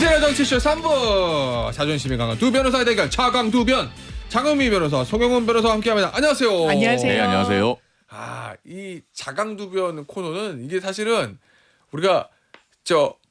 정신의 정치쇼 3부 자존심이 강한 두 변호사의 대결 차강 두변 장은미 변호사 송영훈 변호사와 함께합니다. 안녕하세요. 안녕하세요. 네, 안녕하세요. 이 자강두변 코너는 이게 사실은 우리가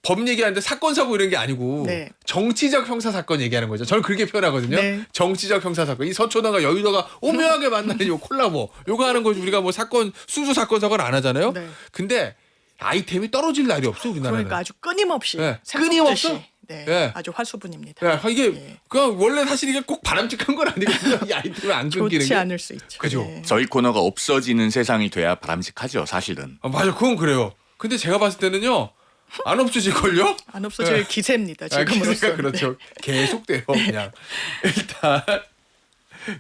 법 얘기하는데 사건 사고 이런 게 아니고 네. 정치적 형사 사건 얘기하는 거죠. 저는 그렇게 표현하거든요. 네. 정치적 형사 사건. 이 서초동과 여의도가 오묘하게 만나는 요 콜라보. 요거 하는 거지 우리가 뭐 사건 순수 사건 사고를 안 하잖아요. 네. 근데 아이템이 떨어질 날이 없어 우리나라는. 그러니까 아주 끊임없이 네. 끊임없이 끊임없어? 네. 네. 아주 화수분입니다. 야, 이게 네. 그냥 원래 사실 이게 꼭 바람직한 건 아니거든요. 이 아이템을 안 끊기는 좋지 게. 않을 수 있죠. 그죠. 네. 저희 코너가 없어지는 세상이 돼야 바람직하죠, 사실은. 맞아, 그건 그래요. 근데 제가 봤을 때는요, 안 없어질걸요? 안 없어질 네. 기세입니다. 지금으로서. 기세가 그렇죠. 계속돼요, 그냥. 일단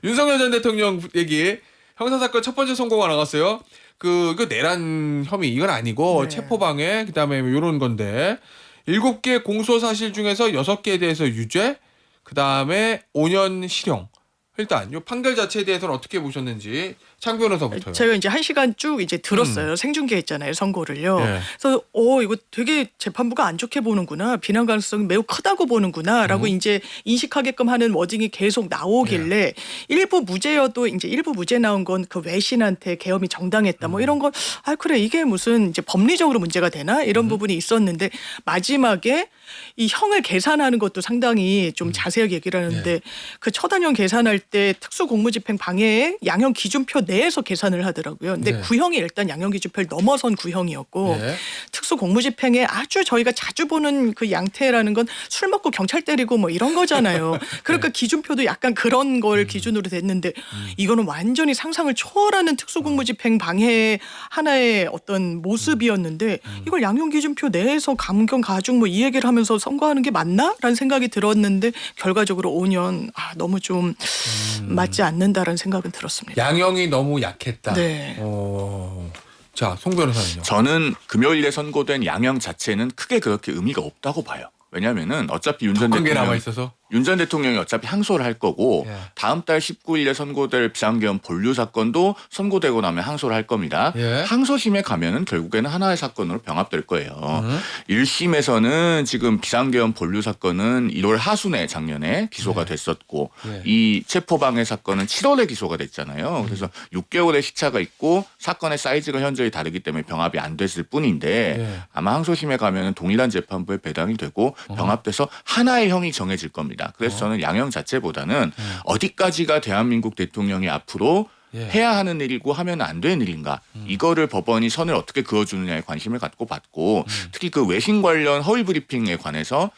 윤석열 전 대통령 얘기 형사사건 첫 번째 선고가 나갔어요. 이거 내란 혐의 이건 아니고 네. 체포방해 그다음에 이런 건데 7개 공소 사실 중에서 6개에 대해서 유죄, 그다음에 5년 실형. 일단 이 판결 자체에 대해서는 어떻게 보셨는지 창 변호사부터요. 제가 이제 1시간 쭉 이제 들었어요. 생중계했잖아요, 선고를요. 네. 그래서 이거 되게 재판부가 안 좋게 보는구나, 비난 가능성이 매우 크다고 보는구나라고 이제 인식하게끔 하는 워딩이 계속 나오길래 일부 무죄여도 이제 일부 무죄 나온 건 그 외신한테 계엄이 정당했다 뭐 이런 건 그래 이게 무슨 이제 법리적으로 문제가 되나 이런 부분이 있었는데 마지막에 이 형을 계산하는 것도 상당히 좀 자세하게 얘기를 하는데 그 처단형 계산할 때 특수공무집행 방해에 양형 기준표 내에서 계산을 하더라고요. 근데 네. 구형이 일단 양형 기준표를 넘어선 구형이었고 네. 특수공무집행에 아주 저희가 자주 보는 그 양태라는 건 술 먹고 경찰 때리고 뭐 이런 거잖아요. 그러니까 기준표도 약간 그런 걸 기준으로 됐는데 이거는 완전히 상상을 초월하는 특수공무집행 방해 하나의 어떤 모습이었는데 이걸 양형 기준표 내에서 감경 가중 뭐 이 얘기를 하면서 선고하는 게 맞나라는 생각이 들었는데 결과적으로 5년 너무 좀 맞지 않는다라는 생각은 들었습니다. 양형이 너무 약했다. 네. 자, 송 변호사는요. 저는 금요일에 선고된 양형 자체는 크게 그렇게 의미가 없다고 봐요. 왜냐면은 어차피 윤 전 관계 대통령 남아 있어서. 윤 전 대통령이 어차피 항소를 할 거고 예. 다음 달 19일에 선고될 비상계엄 본류 사건도 선고되고 나면 항소를 할 겁니다. 예. 항소심에 가면은 결국에는 하나의 사건으로 병합될 거예요. 1심에서는 지금 비상계엄 본류 사건은 1월 하순에 작년에 기소가 됐었고 예. 이 체포방해 사건은 7월에 기소가 됐잖아요. 그래서 6개월의 시차가 있고 사건의 사이즈가 현저히 다르기 때문에 병합이 안 됐을 뿐인데 예. 아마 항소심에 가면은 동일한 재판부에 배당이 되고 병합돼서 하나의 형이 정해질 겁니다. 그래서 저는 양형 자체보다는 어디까지가 대한민국 대통령이 앞으로 예. 해야 하는 일이고 하면 안 되는 일인가 이거를 법원이 선을 어떻게 그어주느냐에 관심을 갖고 봤고 특히 그 외신 관련 허위 브리핑에 관해서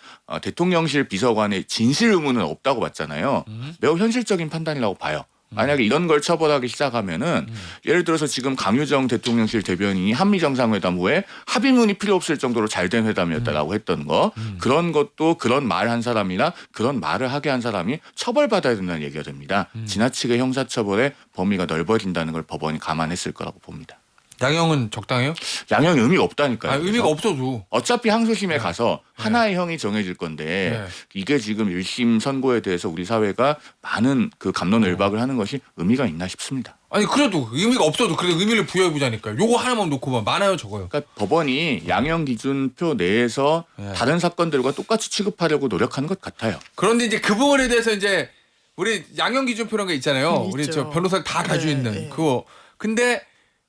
대통령실 비서관의 진실 의무는 없다고 봤잖아요. 매우 현실적인 판단이라고 봐요. 만약에 이런 걸 처벌하기 시작하면은 예를 들어서 지금 강유정 대통령실 대변인이 한미 정상회담 후에 합의문이 필요 없을 정도로 잘된 회담이었다라고 했던 거 그런 것도 그런 말 한 사람이나 그런 말을 하게 한 사람이 처벌받아야 된다는 얘기가 됩니다. 지나치게 형사처벌의 범위가 넓어진다는 걸 법원이 감안했을 거라고 봅니다. 양형은 적당해요? 양형이 의미가 없다니까요. 의미가 그래서 없어도. 어차피 항소심에 가서 하나의 형이 정해질 건데 이게 지금 1심 선고에 대해서 우리 사회가 많은 그 갑론을박을 하는 것이 의미가 있나 싶습니다. 아니 그래도 의미가 없어도 그래도 의미를 부여해보자니까요. 요거 하나만 놓고 많아요 적어요. 그러니까 법원이 양형 기준표 내에서 다른 사건들과 똑같이 취급하려고 노력하는 것 같아요. 그런데 이제 그 부분에 대해서 이제 우리 양형 기준표라는 게 있잖아요. 우리 있죠. 저 변호사들 다 가지고 네, 있는 네. 그거. 근데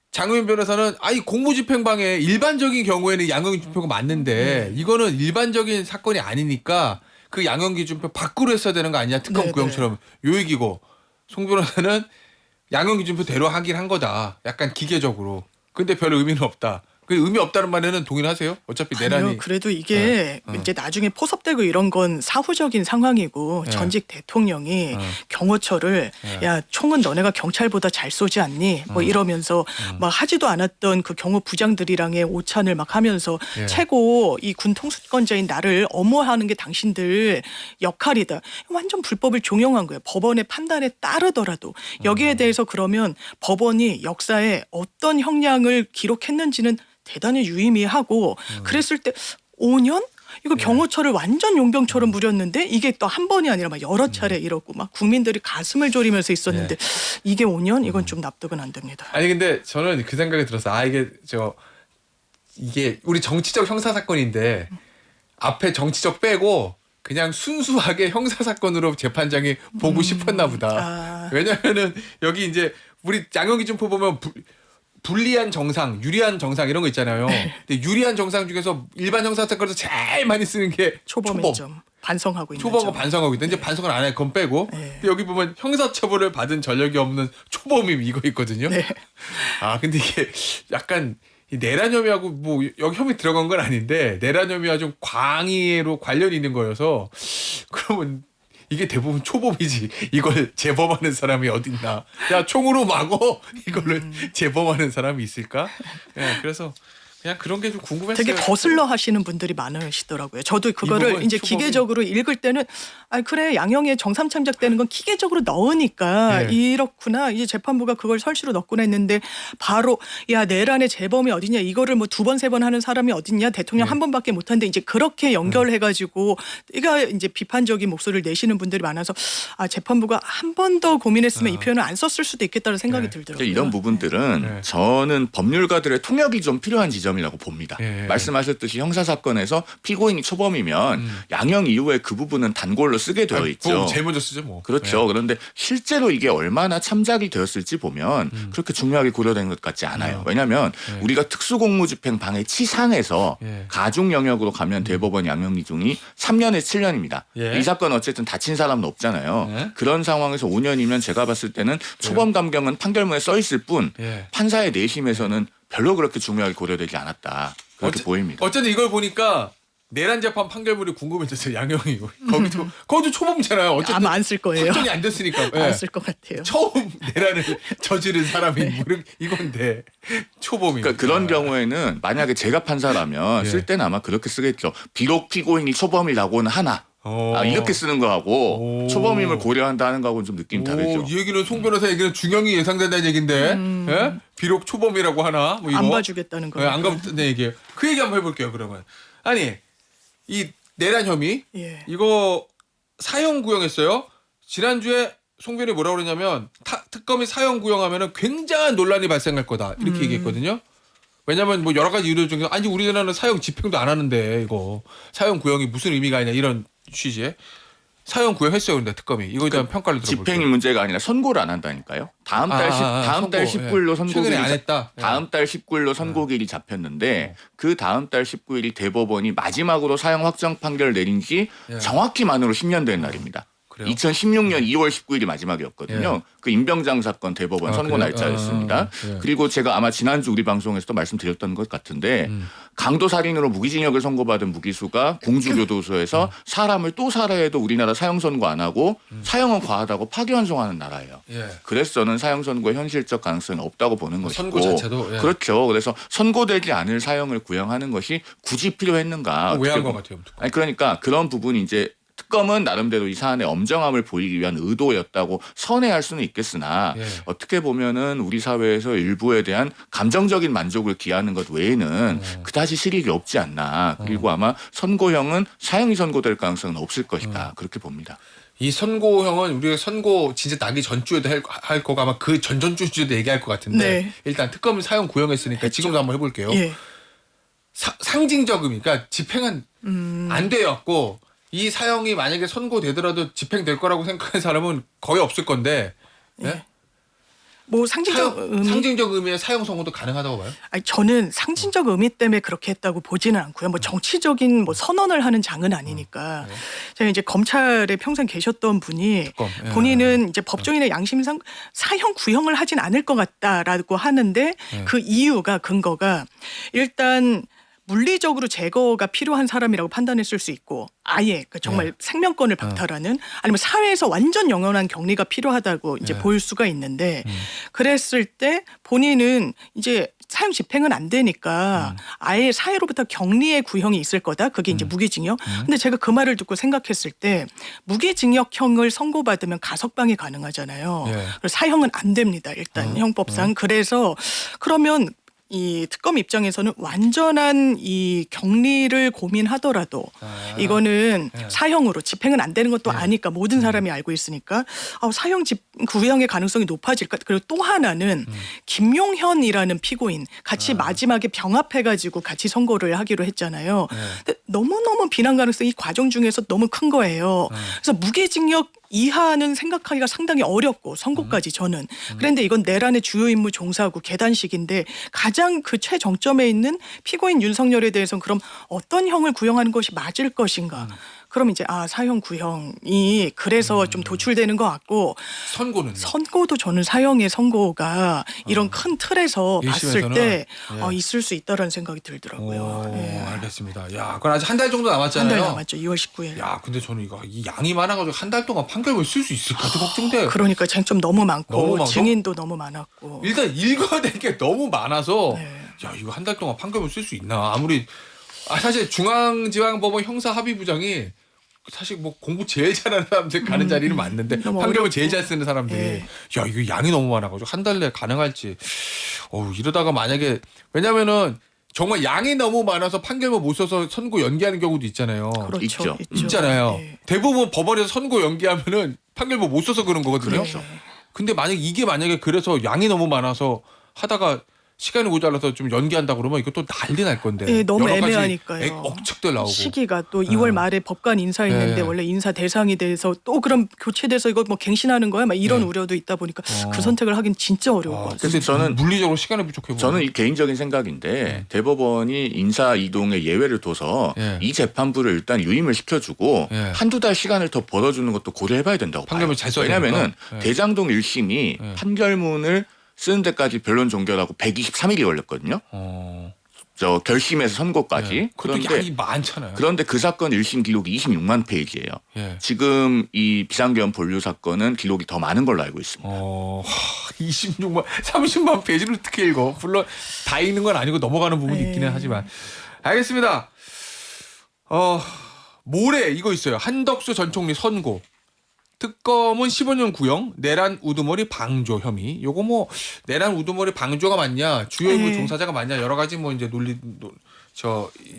장우인 변호사는 이 공무집행방해 일반적인 경우에는 양형 기준표가 맞는데 이거는 일반적인 사건이 아니니까 그 양형 기준표 밖으로 했어야 되는 거 아니냐 특검 네, 구형처럼 요 얘기고 송 변호사는 양형 기준표대로 하긴 한 거다. 약간 기계적으로. 근데 별 의미는 없다. 그 의미 없다는 말에는 동의하세요? 어차피 내란이. 아니요, 그래도 이게 이제 나중에 포섭되고 이런 건 사후적인 상황이고 전직 대통령이 경호처를 야 총은 너네가 경찰보다 잘 쏘지 않니? 뭐 이러면서 막 하지도 않았던 그 경호 부장들이랑의 오찬을 막 하면서 최고 이 군 통수권자인 나를 엄호하는 게 당신들 역할이다. 완전 불법을 종용한 거예요. 법원의 판단에 따르더라도 여기에 대해서 그러면 법원이 역사에 어떤 형량을 기록했는지는 대단히 유의미하고 그랬을 때 5년? 이거 경호처를 완전 용병처럼 부렸는데 이게 또 한 번이 아니라 막 여러 차례 이러고 막 국민들이 가슴을 졸이면서 있었는데 이게 5년? 이건 좀 납득은 안 됩니다. 아니 근데 저는 그 생각이 들었어. 이게 우리 정치적 형사 사건인데 앞에 정치적 빼고 그냥 순수하게 형사 사건으로 재판장이 보고 싶었나 보다. 아. 왜냐면은 여기 이제 우리 양형 기준표 보면 불리한 정상, 유리한 정상 이런 거 있잖아요. 근데 유리한 정상 중에서 일반 형사 사건에서 제일 많이 쓰는 게 초범의 초범. 점. 반성하고 있는 초범과 점. 반성하고 있는데 이제 반성을 안 해. 그건 빼고. 네. 근데 여기 보면 형사처벌을 받은 전력이 없는 초범이 이거 있거든요. 네. 아 근데 이게 약간 이 내란 혐의하고 뭐 여기 혐의 들어간 건 아닌데 내란 혐의와 좀 광의로 관련이 있는 거여서 그러면 이게 대부분 초범이지. 이걸 재범하는 사람이 어딨나. 야 총으로 막어. 이거를 재범하는 사람이 있을까? 예, 그래서 그냥 그런 게 좀 궁금했어요. 되게 거슬러 하시는 분들이 많으시더라고요. 저도 그거를 부분, 이제 초범이- 기계적으로 읽을 때는 아 그래 양형에 정삼 참작되는 건 기계적으로 넣으니까 네. 이렇구나. 이제 재판부가 그걸 설시로 넣구나 했는데 바로 야 내란의 재범이 어디냐 이거를 뭐 두 번 세 번 하는 사람이 어딨냐 대통령 네. 한 번밖에 못 하는데 이제 그렇게 연결해가지고 이가 이제 비판적인 목소리를 내시는 분들이 많아서 아 재판부가 한 번 더 고민했으면 이 표현을 안 썼을 수도 있겠다는 생각이 네. 들더라고요. 이런 부분들은 네. 저는 법률가들의 통역이 좀 필요한 지점이라고 봅니다. 네. 말씀하셨듯이 형사 사건에서 피고인이 초범이면 양형 이후에 그 부분은 단골로 쓰게 되어 뭐 있죠. 제일 먼저 쓰죠 뭐. 그렇죠. 그런데 실제로 이게 얼마나 참작이 되었을지 보면 그렇게 중요하게 고려된 것 같지 않아요. 왜냐하면 우리가 특수공무집행 방해 치상에서 예. 가중 영역으로 가면 대법원 양형 기준이 3년에 7년입니다. 예. 이 사건 어쨌든 다친 사람은 없잖아요. 예. 그런 상황에서 5년이면 제가 봤을 때는 초범 감경은 판결문에 써 있을 뿐 예. 판사의 내심에서는 별로 그렇게 중요하게 고려되지 않았다. 그렇게 보입니다. 어쨌든 이걸 보니까 내란 재판 판결문이 궁금해졌어요. 양형이 거기도 초범이잖아요. 어쨌든 아마 안 쓸 거예요. 확정이 안 됐으니까. 예. 안 쓸 것 같아요. 처음 내란을 저지른 사람이 이건데 초범이. 그러니까 그런 경우에는 만약에 제가 판사라면 예. 쓸 때는 아마 그렇게 쓰겠죠. 비록 피고인이 초범이라고는 하나 이렇게 쓰는 거하고 오. 초범임을 고려한다는 거하고는 좀 느낌이 다르죠. 이 얘기는 송 변호사 얘기는 중형이 예상된다는 얘기인데 예? 비록 초범이라고 하나 뭐 이거 안 봐주겠다는 거. 예, 안 가면 얘기예요. 그 얘기 한번 해볼게요. 그러면 아니 이 내란 혐의 예. 이거 사형 구형했어요. 지난주에 송 변이 뭐라고 그러냐면 특검이 사형 구형하면은 굉장한 논란이 발생할 거다 이렇게 얘기했거든요. 왜냐면 뭐 여러 가지 이유 중에서 아니 우리나라는 사형 집행도 안 하는데 이거 사형 구형이 무슨 의미가 있냐 이런 취지에 사형 구형했어요. 근데 특검이 이거에 대한 평가를 들어볼게요. 집행이 문제가 아니라 선고를 안 한다니까요. 다음 달 선고, 19일로 예. 선고일이 최근에 안 했다. 예. 다음 달 19일로 선고일이 잡혔는데 그 다음 달 19일이 대법원이 마지막으로 사형 확정 판결을 내린 지 예. 정확히 만으로 10년 된 날입니다. 그래요? 2016년 2월 19일이 마지막이었거든요. 예. 그 임병장 사건 대법원 선고 그래요? 날짜였습니다. 예. 그리고 제가 아마 지난주 우리 방송에서도 말씀드렸던 것 같은데 강도 살인으로 무기징역을 선고받은 무기수가 공주교도소에서 사람을 또 살해해도 우리나라 사형 선고 안 하고 사형은 과하다고 파기환송하는 나라예요. 예. 그래서는 사형 선고의 현실적 가능성이 없다고 보는 것이고 선고 자체도, 예. 그렇죠. 그래서 선고되지 않을 사형을 구형하는 것이 굳이 필요했는가? 왜 한 어떻게 것 보면. 같아요? 아니 그러니까 그런 부분이 이제 특검은 나름대로 이 사안의 엄정함을 보이기 위한 의도였다고 선회할 수는 있겠으나 예. 어떻게 보면은 우리 사회에서 일부에 대한 감정적인 만족을 기하는 것 외에는 그다지 실익이 없지 않나. 그리고 아마 선고형은 사형이 선고될 가능성은 없을 것이다. 그렇게 봅니다. 이 선고형은 우리가 선고 진짜 나기 전주에도 할 거고 아마 그 전전주에도 얘기할 것 같은데 네. 일단 특검은 사형 구형했으니까 지금도 한번 해볼게요. 예. 상징적 의미, 그러니까 집행은 안 되었고 이 사형이 만약에 선고되더라도 집행될 거라고 생각하는 사람은 거의 없을 건데 예? 뭐 상징적 의미. 상징적 의미의 사형 선고도 가능하다고 봐요? 아니, 저는 상징적 의미 때문에 그렇게 했다고 보지는 않고요. 뭐 정치적인 뭐 선언을 하는 장은 아니니까. 제가 이제 검찰에 평생 계셨던 분이 특검, 예. 본인은 이제 법조인의 양심상 사형 구형을 하진 않을 것 같다라고 하는데 그 이유가 근거가 일단 물리적으로 제거가 필요한 사람이라고 판단했을 수 있고 아예 그 정말 생명권을 박탈하는 아니면 사회에서 완전 영원한 격리가 필요하다고 이제 볼 수가 있는데 그랬을 때 본인은 이제 사형 집행은 안 되니까 아예 사회로부터 격리의 구형이 있을 거다. 그게 이제 무기징역. 근데 제가 그 말을 듣고 생각했을 때 무기징역형을 선고받으면 가석방이 가능하잖아요. 예. 그래서 사형은 안 됩니다. 일단 형법상. 그래서 그러면 이 특검 입장에서는 완전한 이 격리를 고민하더라도 이거는 네. 사형으로 집행은 안 되는 것도 네. 아니까 모든 사람이 알고 있으니까 사형 구형의 가능성이 높아질까. 그리고 또 하나는 김용현이라는 피고인 같이 마지막에 병합해가지고 같이 선고를 하기로 했잖아요. 근데 너무너무 비난 가능성이 이 과정 중에서 너무 큰 거예요. 그래서 무기징역 이하는 생각하기가 상당히 어렵고 선고까지 저는. 그런데 이건 내란의 주요 임무 종사고 계단식인데 가장 그 최정점에 있는 피고인 윤석열에 대해서는 그럼 어떤 형을 구형하는 것이 맞을 것인가. 그럼 이제 사형 구형이 그래서 좀 도출되는 것 같고 선고는요? 선고도 저는 사형의 선고가 이런 큰 틀에서 봤을 1심에서는? 때 예. 있을 수 있다라는 생각이 들더라고요. 오, 예. 알겠습니다. 야, 그건 아직 한 달 정도 한 남았잖아요. 달 남았죠. 2월 19일. 야, 근데 저는 이 양이 많아가지고 한 달 동안 판결문 쓸 수 있을까도 걱정돼요. 그러니까 쟁점 너무 많고 너무 많고? 증인도 너무 많았고. 일단 읽어야 될 게 너무 많아서 네. 야, 이거 한 달 동안 판결문 쓸 수 있나? 아무리 사실 중앙지방법원 형사합의부장이 사실 뭐 공부 제일 잘하는 사람들 가는 자리는 맞는데 너무 판결문 어렵고. 제일 잘 쓰는 사람들이 네. 야, 이거 양이 너무 많아가지고 한 달 내에 가능할지 이러다가 만약에 왜냐면은 정말 양이 너무 많아서 판결문 못 써서 선고 연기하는 경우도 있잖아요. 그렇죠. 있죠. 있잖아요. 네. 대부분 법원에서 선고 연기하면은 판결문 못 써서 그런 거거든요. 그렇죠. 근데 만약에 그래서 양이 너무 많아서 하다가 시간이 모자라서 좀 연기한다 그러면 이거 또 난리 날 건데. 예, 너무 여러 가지 애매하니까요. 억측들 나오고. 시기가 또 2월 말에 법관 인사 있는데 네. 원래 인사 대상이 돼서 또 그럼 교체돼서 이거 뭐 갱신하는 거야? 막 이런 네. 우려도 있다 보니까 그 선택을 하긴 진짜 어려울 것 같아요. 근데 저는 물리적으로 시간이 부족해 보여요. 저는 이 개인적인 생각인데 대법원이 인사 이동에 예외를 둬서 예. 이 재판부를 일단 유임을 시켜주고 예. 한두 달 시간을 더 벌어주는 것도 고려해봐야 된다고 봐요. 판결문 잘 써야 왜냐하면은 되니까. 예. 대장동 1심이 예. 판결문을 쓰는 데까지 변론 종결하고 123일이 걸렸거든요. 저 결심에서 선고까지. 예. 그것도 그런데 양이 많잖아요. 그런데 그 사건 1심 기록이 26만 페이지예요. 예. 지금 이 비상계엄 본류 사건은 기록이 더 많은 걸로 알고 있습니다. 26만, 30만 페이지를 어떻게 읽어? 물론 다 읽는 건 아니고 넘어가는 부분이 네. 있기는 하지만. 알겠습니다. 모레 이거 있어요. 한덕수 전 총리 선고. 특검은 15년 구형, 내란 우두머리 방조 혐의. 요거 뭐 내란 우두머리 방조가 맞냐, 주요 임무 네. 종사자가 맞냐 여러 가지 뭐 이제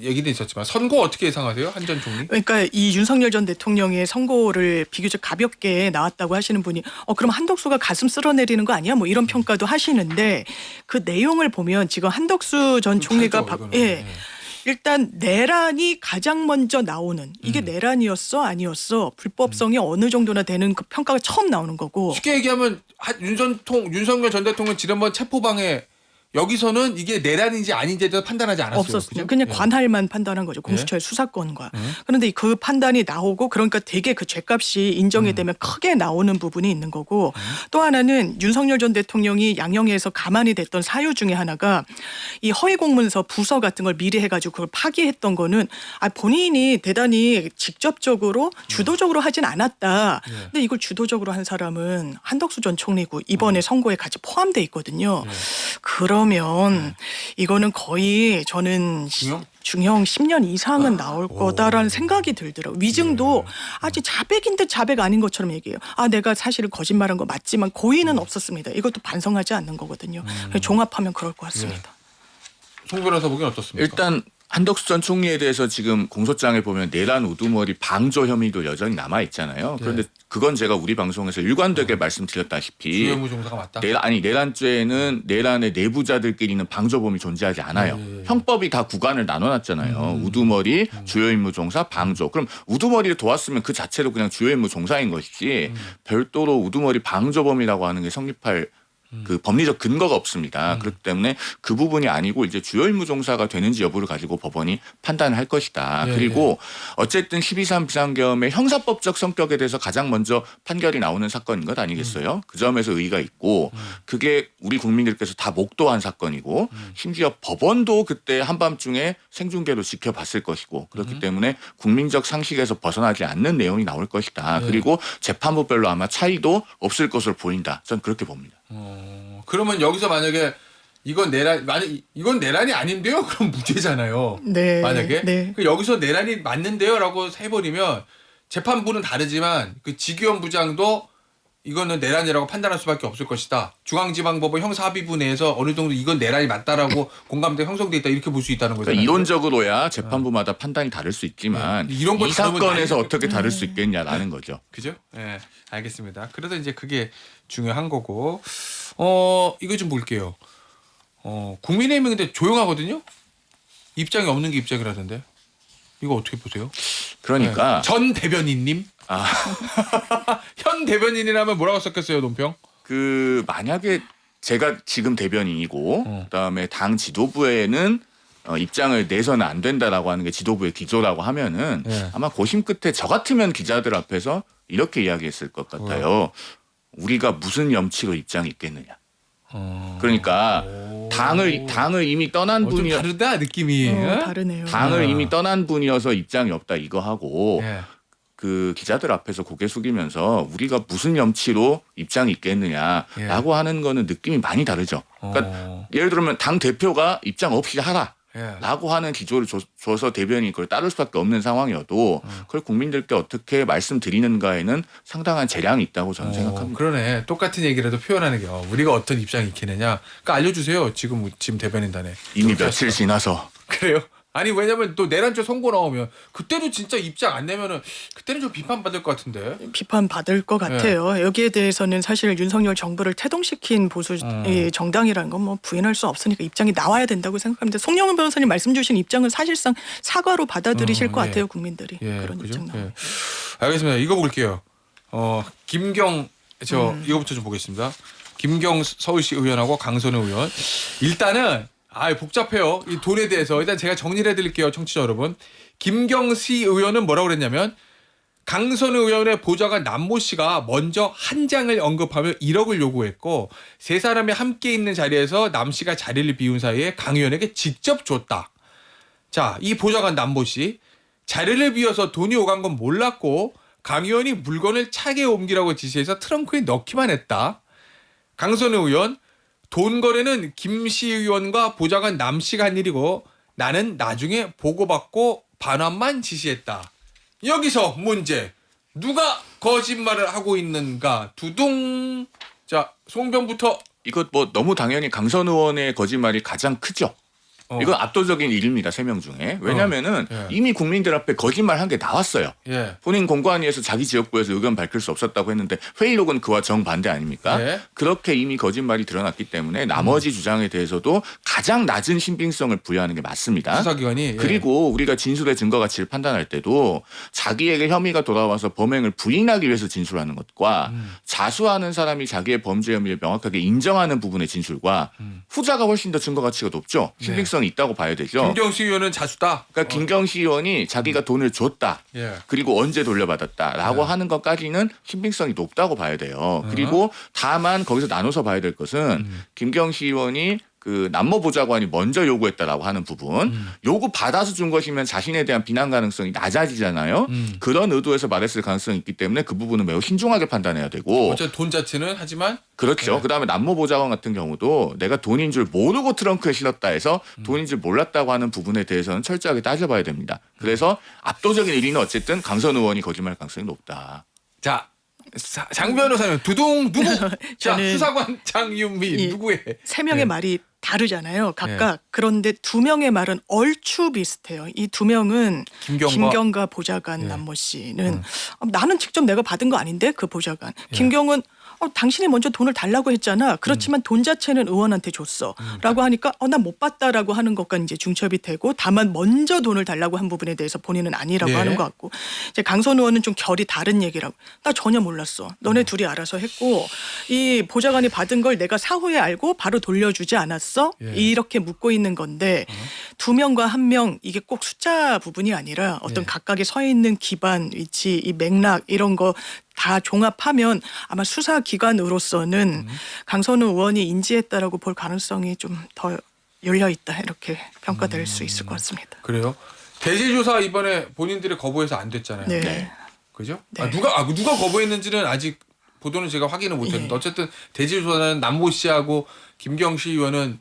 얘기도 있었지만 선고 어떻게 예상하세요, 한 전 총리? 그러니까 이 윤석열 전 대통령의 선고를 비교적 가볍게 나왔다고 하시는 분이 그럼 한덕수가 가슴 쓸어내리는 거 아니야? 뭐 이런 평가도 하시는데 그 내용을 보면 지금 한덕수 전 총리가 달죠, 이거는. 예. 일단 내란이 가장 먼저 나오는 이게 내란이었어 아니었어 불법성이 어느 정도나 되는 그 평가가 처음 나오는 거고 쉽게 얘기하면 윤석열 전 대통령 지난번 체포방해 여기서는 이게 내란인지 아닌지에 대해서 판단하지 않았어요. 없었어요. 그죠? 그냥 예. 관할만 판단한 거죠. 공수처의 수사권과. 그런데 그 판단이 나오고 그러니까 되게 그 죄값이 인정이 되면 크게 나오는 부분이 있는 거고 또 하나는 윤석열 전 대통령이 양형에서 가만히 됐던 사유 중에 하나가 이 허위 공문서 부서 같은 걸 미리 해가지고 그걸 파기했던 거는 본인이 대단히 직접적으로 주도적으로 하진 않았다. 근데 이걸 주도적으로 한 사람은 한덕수 전 총리고 이번에 선고에 같이 포함돼 있거든요. 그러면 이거는 거의 저는 중형 10년 이상은 나올 거다라는 생각이 들더라고요. 위증도 아주 자백인 듯 자백 아닌 것처럼 얘기해요. 내가 사실은 거짓말한 거 맞지만 고의는 없었습니다. 이것도 반성하지 않는 거거든요. 종합하면 그럴 것 같습니다. 송 변호사 보기엔 어떻습니까? 일단 한덕수 전 총리에 대해서 지금 공소장에 보면 내란 우두머리 방조 혐의도 여전히 남아 있잖아요. 그런데 그건 제가 우리 방송에서 일관되게 말씀드렸다시피 주요 임무 종사가 맞다. 내란죄에는 내란의 내부자들끼리는 방조범이 존재하지 않아요. 형법이 다 구간을 나눠놨잖아요. 우두머리, 주요 임무 종사, 방조. 그럼 우두머리를 도왔으면 그 자체로 그냥 주요 임무 종사인 것이지 별도로 우두머리 방조범이라고 하는 게 성립할 그 법리적 근거가 없습니다. 그렇기 때문에 그 부분이 아니고 이제 주요 임무 종사가 되는지 여부를 가지고 법원이 판단을 할 것이다. 예, 그리고 어쨌든 12.3 비상계엄의 형사법적 성격에 대해서 가장 먼저 판결이 나오는 사건인 것 아니겠어요? 그 점에서 의의가 있고 그게 우리 국민들께서 다 목도한 사건이고 심지어 법원도 그때 한밤중에 생중계로 지켜봤을 것이고 그렇기 때문에 국민적 상식에서 벗어나지 않는 내용이 나올 것이다. 그리고 재판부별로 아마 차이도 없을 것으로 보인다. 저는 그렇게 봅니다. 그러면 여기서 만약에 이건 내란이 아닌데요? 그럼 무죄잖아요. 네. 만약에 네. 그 여기서 내란이 맞는데요라고 해버리면 재판부는 다르지만 그 지기현 부장도 이거는 내란이라고 판단할 수밖에 없을 것이다. 중앙지방법원 형사합의부 내에서 어느 정도 이건 내란이 맞다라고 공감대 형성돼 있다 이렇게 볼 수 있다는 거잖아요. 그러니까 이론적으로야 재판부마다 판단이 다를 수 있지만 이런 거 이 다루면 사건에서 난리 어떻게 다를 수 있겠냐라는 거죠. 그죠? 예, 알겠습니다. 그래서 이제 그게 중요한 거고, 이거 좀 볼게요. 국민의힘이 근데 조용하거든요. 입장이 없는 게 입장이라던데. 이거 어떻게 보세요? 그러니까 전 대변인님. 아. 현 대변인이라면 뭐라고 썼겠어요, 논평? 그 만약에 제가 지금 대변인이고 그다음에 당 지도부에는 입장을 내서는 안 된다라고 하는 게 지도부의 기조라고 하면은 네. 아마 고심 끝에 저 같으면 기자들 앞에서 이렇게 이야기했을 것 같아요. 우리가 무슨 염치로 입장이 있겠느냐. 그러니까 당을 이미 떠난 좀 분이 다르다 느낌이. 다르네요. 당을 어. 이미 떠난 분이어서 입장이 없다 이거 하고 예. 그 기자들 앞에서 고개 숙이면서 우리가 무슨 염치로 입장이 있겠느냐라고 하는 거는 느낌이 많이 다르죠. 그러니까 예를 들면 당 대표가 입장 없이 하라. 예. 라고 하는 기조를 줘서 대변인이 그걸 따를 수밖에 없는 상황이어도 그걸 국민들께 어떻게 말씀드리는가에는 상당한 재량이 있다고 저는 생각합니다. 그러네. 똑같은 얘기라도 표현하는 게 우리가 어떤 입장이 있겠느냐. 그러니까 알려주세요. 지금 대변인단에. 이미 며칠 지나서 그래요? 아니 왜냐면 또 내란죄 선고 나오면 그때도 진짜 입장 안 내면은 그때는 좀 비판받을 것 같은데. 비판받을 것 같아요. 여기에 대해서는 사실 윤석열 정부를 태동시킨 보수 정당이라는 건 뭐 부인할 수 없으니까 입장이 나와야 된다고 생각합니다. 송영은 변호사님 말씀 주신 입장은 사실상 사과로 받아들이실 것 같아요. 국민들이. 그런 그죠? 입장 나오면. 알겠습니다. 이거 볼게요. 김경 이거부터 좀 보겠습니다. 김경 서울시 의원하고 강선우 의원. 일단은 복잡해요. 이 돈에 대해서 일단 제가 정리를 해드릴게요, 청취자 여러분. 김경시 의원은 뭐라고 그랬냐면 강선우 의원의 보좌관 남모 씨가 먼저 한 장을 언급하며 1억을 요구했고 세 사람이 함께 있는 자리에서 남 씨가 자리를 비운 사이에 강 의원에게 직접 줬다. 자, 이 보좌관 남모 씨 자리를 비워서 돈이 오간 건 몰랐고 강 의원이 물건을 차게 옮기라고 지시해서 트렁크에 넣기만 했다. 강선우 의원 돈 거래는 김씨 의원과 보좌관 남 씨가 한 일이고 나는 나중에 보고받고 반환만 지시했다. 여기서 문제. 누가 거짓말을 하고 있는가? 두둥. 자, 송병부터. 이것 뭐 너무 당연히 강선 의원의 거짓말이 가장 크죠. 이건 압도적인 일입니다. 3명 중에. 왜냐면은 이미 국민들 앞에 거짓말 한 게 나왔어요. 예. 본인 공관위에서 자기 지역구에서 의견 밝힐 수 없었다고 했는데 회의록은 그와 정반대 아닙니까? 예. 그렇게 이미 거짓말이 드러났기 때문에 나머지 주장에 대해서도 가장 낮은 신빙성을 부여하는 게 맞습니다. 수사기관이. 그리고 우리가 진술의 증거 가치를 판단할 때도 자기에게 혐의가 돌아와서 범행을 부인하기 위해서 진술하는 것과 자수하는 사람이 자기의 범죄 혐의를 명확하게 인정하는 부분의 진술과 후자가 훨씬 더 증거 가치가 높죠. 신빙성이 있다고 봐야 되죠. 김경시 의원은 자수다. 그러니까 김경시 의원이 자기가 돈을 줬다. 예. 그리고 언제 돌려받았다라고 하는 것까지는 신빙성이 높다고 봐야 돼요. 그리고 다만 거기서 나눠서 봐야 될 것은 김경시 의원이 그 남모 보좌관이 먼저 요구했다라고 하는 부분 요구 받아서 준 것이면 자신에 대한 비난 가능성이 낮아지잖아요. 그런 의도에서 말했을 가능성이 있기 때문에 그 부분은 매우 신중하게 판단해야 되고 어쨌든 돈 자체는 하지만 그렇죠. 네. 그다음에 남모 보좌관 같은 경우도 내가 돈인 줄 모르고 트렁크에 실었다 해서 돈인 줄 몰랐다고 하는 부분에 대해서는 철저하게 따져봐야 됩니다. 그래서 압도적인 1위는 어쨌든 강선 의원이 거짓말 가능성이 높다. 자, 장 변호사는 두둥 누구? 자, 저는 수사관 장윤미 누구의? 세 명의 네. 말이 다르잖아요. 각각. 그런데 두 명의 말은 얼추 비슷해요. 이 두 명은 김경과 보좌관 남모 씨는 나는 직접 내가 받은 거 아닌데 그 보좌관. 김경은 당신이 먼저 돈을 달라고 했잖아. 그렇지만 돈 자체는 의원한테 줬어. 라고 하니까 난 못 받다라고 하는 것과 이제 중첩이 되고 다만 먼저 돈을 달라고 한 부분에 대해서 본인은 아니라고 하는 것 같고 이제 강선 의원은 좀 결이 다른 얘기라고. 나 전혀 몰랐어. 너네 둘이 알아서 했고 이 보좌관이 받은 걸 내가 사후에 알고 바로 돌려주지 않았어? 이렇게 묻고 있는 건데 두 명과 한 명 이게 꼭 숫자 부분이 아니라 어떤 각각의 서 있는 기반, 위치, 이 맥락 이런 거 다 종합하면 아마 수사기관으로서는 강선우 의원이 인지했다라고 볼 가능성이 좀 더 열려있다 이렇게 평가될 수 있을 것 같습니다. 그래요? 대질조사 이번에 본인들이 거부해서 안 됐잖아요. 네. 그죠? 네. 누가 거부했는지는 아직 보도는 제가 확인을 못했는데 어쨌든 대질조사는 남모 씨하고 김경시 의원은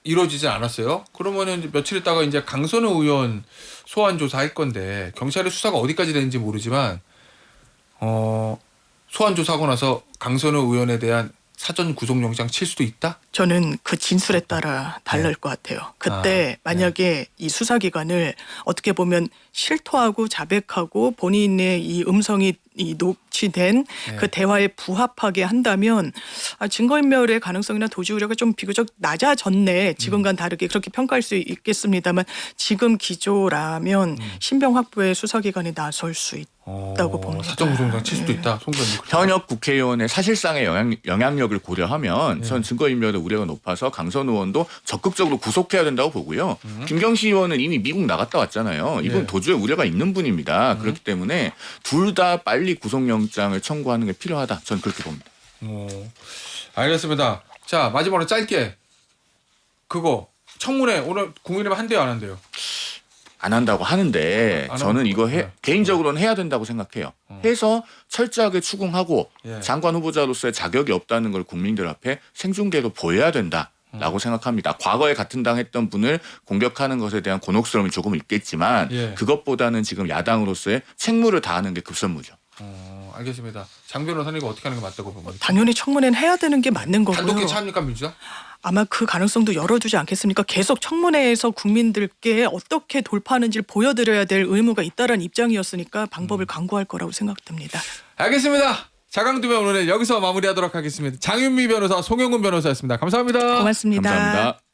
이루어지지 않았어요. 그러면은 이제 며칠 있다가 이제 강선우 의원 소환 조사할 건데 경찰의 수사가 어디까지 되는지 모르지만 소환 조사하고 나서 강선우 의원에 대한 사전 구속영장 칠 수도 있다? 저는 그 진술에 따라 다를 것 같아요. 그때 만약에 이 수사기관을 어떻게 보면 실토하고 자백하고 본인의 이 음성이 이 녹취된 그 대화에 부합하게 한다면 증거인멸의 가능성이나 도주 우려가 좀 비교적 낮아졌네. 지금과는 다르게 그렇게 평가할 수 있겠습니다만 지금 기조라면 신병 확보에 수사기관이 나설 수 있다고 봅니다. 사전 구속영장 칠 수도 있다. 송 의원님. 현역 국회의원의 사실상의 영향력을 고려하면 전 증거인멸의 우려가 높아서 강선 의원도 적극적으로 구속해야 된다고 보고요. 김경식 의원은 이미 미국 나갔다 왔잖아요. 이분 도주의 우려가 있는 분입니다. 그렇기 때문에 둘 다 빨리 구속영장을 청구하는 게 필요하다. 저는 그렇게 봅니다. 알겠습니다. 자, 마지막으로 짧게 그거 청문회 오늘 국민의힘 한대요, 안 한대요? 안 한다고 하는데 안 저는 하는 이거 거. 개인적으로는 해야 된다고 생각해요. 해서 철저하게 추궁하고 예. 장관 후보자로서의 자격이 없다는 걸 국민들 앞에 생중계로 보여야 된다라고 생각합니다. 과거에 같은 당 했던 분을 공격하는 것에 대한 곤혹스러움이 조금 있겠지만 예. 그것보다는 지금 야당으로서의 책무를 다하는 게 급선무죠. 알겠습니다. 장 변호사님 어떻게 하는 게 맞다고 봅니까? 당연히 청문회는 해야 되는 게 맞는 거고요. 단독 개최합니까 민주당? 아마 그 가능성도 열어두지 않겠습니까? 계속 청문회에서 국민들께 어떻게 돌파하는지를 보여드려야 될 의무가 있다라는 입장이었으니까 방법을 강구할 거라고 생각됩니다. 알겠습니다. 자강두면 오늘 여기서 마무리하도록 하겠습니다. 장윤미 변호사, 송영근 변호사였습니다. 감사합니다. 고맙습니다. 감사합니다.